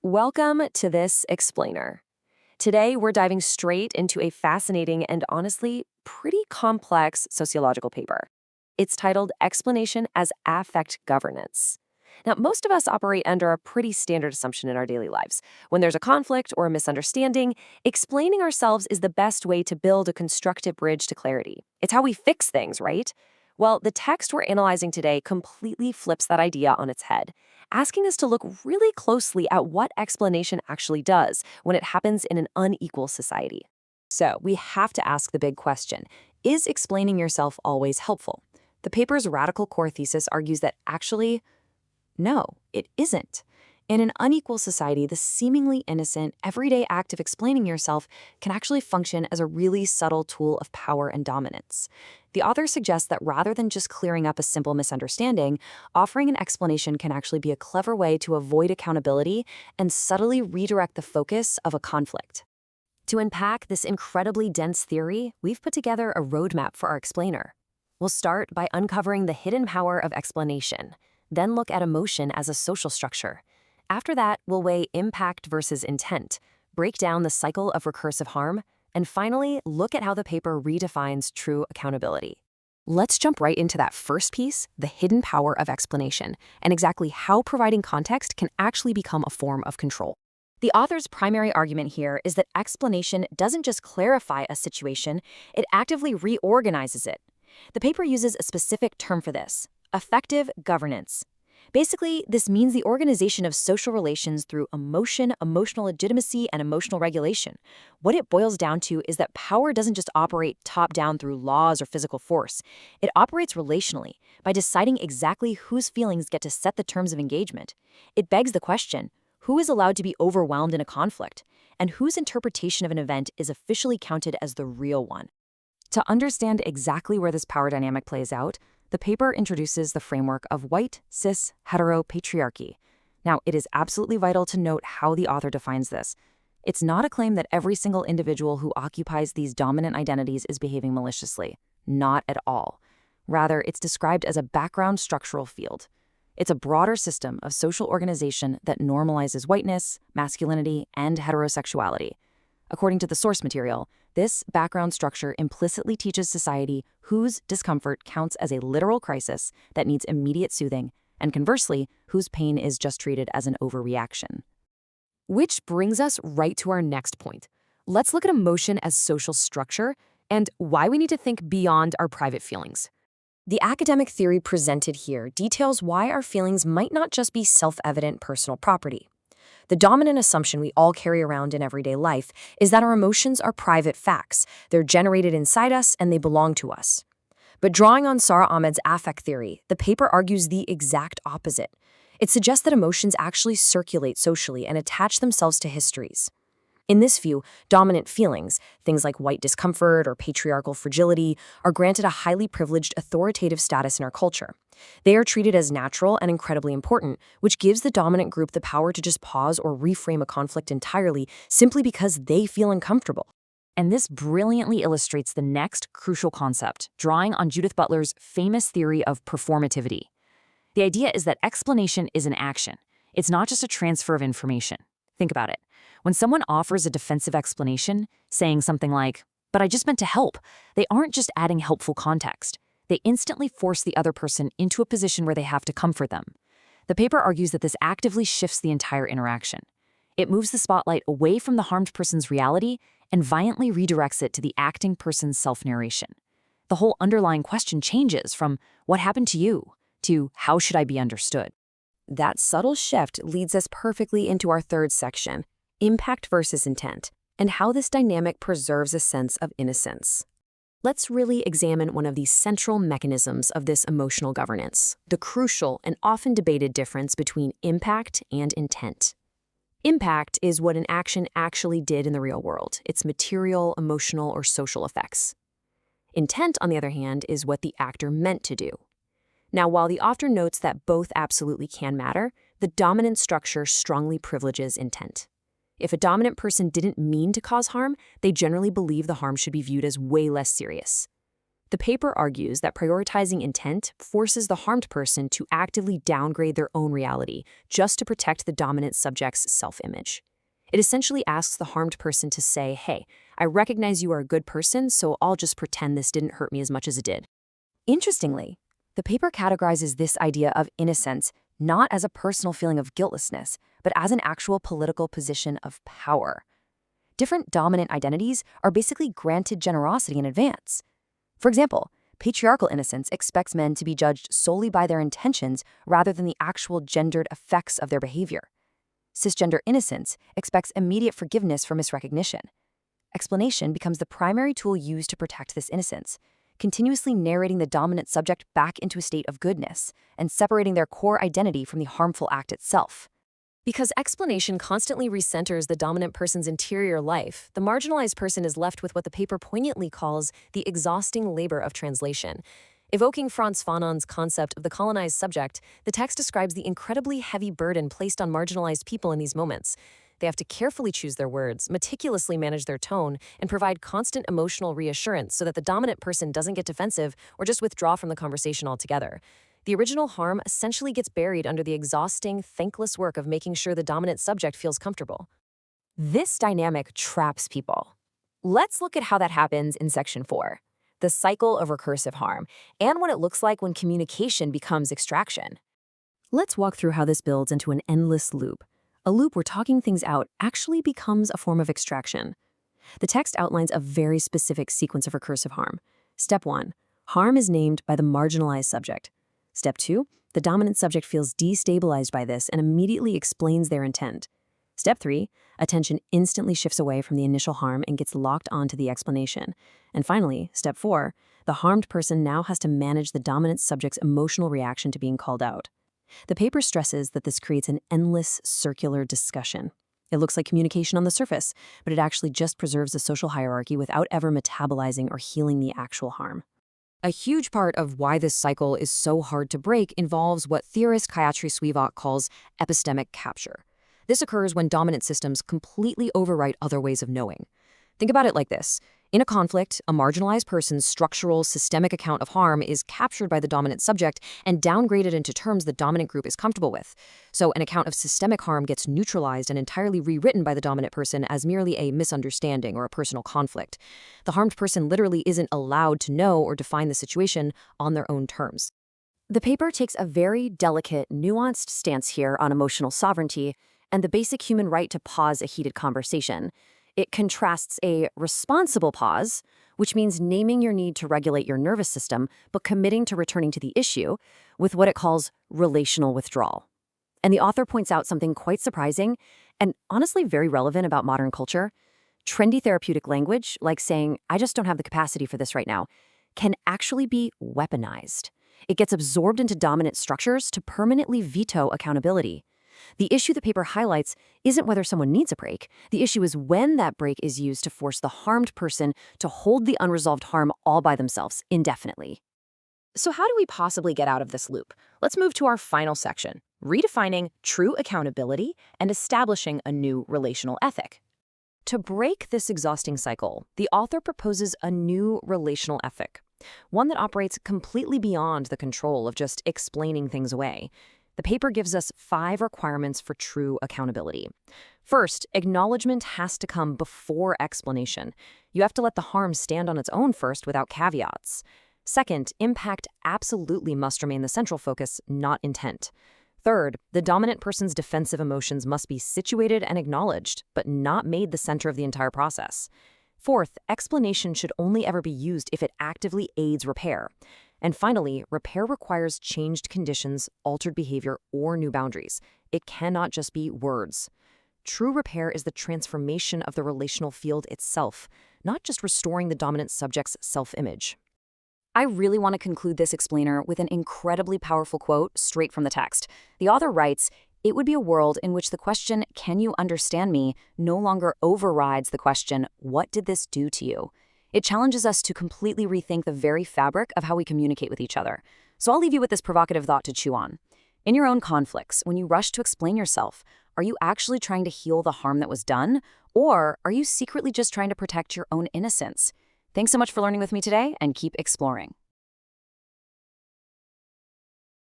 Welcome to this explainer. Today, we're diving straight into a fascinating and honestly pretty complex sociological paper. It's titled Explanation as Affect Governance. Now, most of us operate under a pretty standard assumption in our daily lives. When there's a conflict or a misunderstanding, explaining ourselves is the best way to build a constructive bridge to clarity. It's how we fix things, right? Well, the text we're analyzing today completely flips that idea on its head, asking us to look really closely at what explanation actually does when it happens in an unequal society. So, we have to ask the big question, is explaining yourself always helpful? The paper's radical core thesis argues that actually, no, it isn't. In an unequal society, the seemingly innocent, everyday act of explaining yourself can actually function as a really subtle tool of power and dominance. The author suggests that rather than just clearing up a simple misunderstanding, offering an explanation can actually be a clever way to avoid accountability and subtly redirect the focus of a conflict. To unpack this incredibly dense theory, we've put together a roadmap for our explainer. We'll start by uncovering the hidden power of explanation, then look at emotion as a social structure. After that, we'll weigh impact versus intent, break down the cycle of recursive harm, and finally, look at how the paper redefines true accountability. Let's jump right into that first piece, the hidden power of explanation, and exactly how providing context can actually become a form of control. The author's primary argument here is that explanation doesn't just clarify a situation, it actively reorganizes it. The paper uses a specific term for this, affective governance. Basically, this means the organization of social relations through emotion, emotional legitimacy, and emotional regulation. What it boils down to is that power doesn't just operate top-down through laws or physical force. It operates relationally, by deciding exactly whose feelings get to set the terms of engagement. It begs the question, who is allowed to be overwhelmed in a conflict? And whose interpretation of an event is officially counted as the real one? To understand exactly where this power dynamic plays out, the paper introduces the framework of white, cis, hetero patriarchy. Now, it is absolutely vital to note how the author defines this. It's not a claim that every single individual who occupies these dominant identities is behaving maliciously. Not at all. Rather, it's described as a background structural field. It's a broader system of social organization that normalizes whiteness, masculinity, and heterosexuality. According to the source material, this background structure implicitly teaches society whose discomfort counts as a literal crisis that needs immediate soothing, and conversely, whose pain is just treated as an overreaction. Which brings us right to our next point. Let's look at emotion as social structure and why we need to think beyond our private feelings. The academic theory presented here details why our feelings might not just be self-evident personal property. The dominant assumption we all carry around in everyday life is that our emotions are private facts. They're generated inside us and they belong to us. But drawing on Sara Ahmed's affect theory, the paper argues the exact opposite. It suggests that emotions actually circulate socially and attach themselves to histories. In this view, dominant feelings, things like white discomfort or patriarchal fragility, are granted a highly privileged authoritative status in our culture. They are treated as natural and incredibly important, which gives the dominant group the power to just pause or reframe a conflict entirely simply because they feel uncomfortable. And this brilliantly illustrates the next crucial concept, drawing on Judith Butler's famous theory of performativity. The idea is that explanation is an action. It's not just a transfer of information. Think about it. When someone offers a defensive explanation, saying something like, "But I just meant to help," they aren't just adding helpful context. They instantly force the other person into a position where they have to comfort them. The paper argues that this actively shifts the entire interaction. It moves the spotlight away from the harmed person's reality and violently redirects it to the acting person's self-narration. The whole underlying question changes from "what happened to you?" to "how should I be understood?" That subtle shift leads us perfectly into our third section, impact versus intent, and how this dynamic preserves a sense of innocence. Let's really examine one of the central mechanisms of this emotional governance, the crucial and often debated difference between impact and intent. Impact is what an action actually did in the real world, its material, emotional, or social effects. Intent, on the other hand, is what the actor meant to do. Now, while the author notes that both absolutely can matter, the dominant structure strongly privileges intent. If a dominant person didn't mean to cause harm, they generally believe the harm should be viewed as way less serious. The paper argues that prioritizing intent forces the harmed person to actively downgrade their own reality just to protect the dominant subject's self-image. It essentially asks the harmed person to say, hey, I recognize you are a good person, so I'll just pretend this didn't hurt me as much as it did. Interestingly, the paper categorizes this idea of innocence not as a personal feeling of guiltlessness, but as an actual political position of power. Different dominant identities are basically granted generosity in advance. For example, patriarchal innocence expects men to be judged solely by their intentions rather than the actual gendered effects of their behavior. Cisgender innocence expects immediate forgiveness for misrecognition. Explanation becomes the primary tool used to protect this innocence, continuously narrating the dominant subject back into a state of goodness and separating their core identity from the harmful act itself. Because explanation constantly recenters the dominant person's interior life, the marginalized person is left with what the paper poignantly calls the exhausting labor of translation. Evoking Frantz Fanon's concept of the colonized subject, the text describes the incredibly heavy burden placed on marginalized people in these moments. They have to carefully choose their words, meticulously manage their tone, and provide constant emotional reassurance so that the dominant person doesn't get defensive or just withdraw from the conversation altogether. The original harm essentially gets buried under the exhausting, thankless work of making sure the dominant subject feels comfortable. This dynamic traps people. Let's look at how that happens in Section 4, the cycle of recursive harm, and what it looks like when communication becomes extraction. Let's walk through how this builds into an endless loop. A loop where talking things out actually becomes a form of extraction. The text outlines a very specific sequence of recursive harm. Step 1, harm is named by the marginalized subject. Step 2, the dominant subject feels destabilized by this and immediately explains their intent. Step 3, attention instantly shifts away from the initial harm and gets locked onto the explanation. And finally, Step 4, the harmed person now has to manage the dominant subject's emotional reaction to being called out. The paper stresses that this creates an endless circular discussion. It looks like communication on the surface, but it actually just preserves the social hierarchy without ever metabolizing or healing the actual harm. A huge part of why this cycle is so hard to break involves what theorist Gayatri Spivak calls epistemic capture. This occurs when dominant systems completely overwrite other ways of knowing. Think about it like this. In a conflict, a marginalized person's structural, systemic account of harm is captured by the dominant subject and downgraded into terms the dominant group is comfortable with. So an account of systemic harm gets neutralized and entirely rewritten by the dominant person as merely a misunderstanding or a personal conflict. The harmed person literally isn't allowed to know or define the situation on their own terms. The paper takes a very delicate, nuanced stance here on emotional sovereignty and the basic human right to pause a heated conversation. It contrasts a responsible pause, which means naming your need to regulate your nervous system, but committing to returning to the issue, with what it calls relational withdrawal. And the author points out something quite surprising and honestly very relevant about modern culture. Trendy therapeutic language, like saying, I just don't have the capacity for this right now, can actually be weaponized. It gets absorbed into dominant structures to permanently veto accountability. The issue the paper highlights isn't whether someone needs a break. The issue is when that break is used to force the harmed person to hold the unresolved harm all by themselves indefinitely. So how do we possibly get out of this loop? Let's move to our final section, redefining true accountability and establishing a new relational ethic. To break this exhausting cycle, the author proposes a new relational ethic, one that operates completely beyond the control of just explaining things away. The paper gives us 5 requirements for true accountability. First, acknowledgement has to come before explanation. You have to let the harm stand on its own first without caveats. Second, impact absolutely must remain the central focus, not intent. Third, the dominant person's defensive emotions must be situated and acknowledged, but not made the center of the entire process. Fourth, explanation should only ever be used if it actively aids repair. And finally, repair requires changed conditions, altered behavior, or new boundaries. It cannot just be words. True repair is the transformation of the relational field itself, not just restoring the dominant subject's self-image. I really want to conclude this explainer with an incredibly powerful quote straight from the text. The author writes, "It would be a world in which the question, 'Can you understand me?' no longer overrides the question, 'What did this do to you?' It challenges us to completely rethink the very fabric of how we communicate with each other. So I'll leave you with this provocative thought to chew on. In your own conflicts, when you rush to explain yourself, are you actually trying to heal the harm that was done? Or are you secretly just trying to protect your own innocence? Thanks so much for learning with me today, and keep exploring.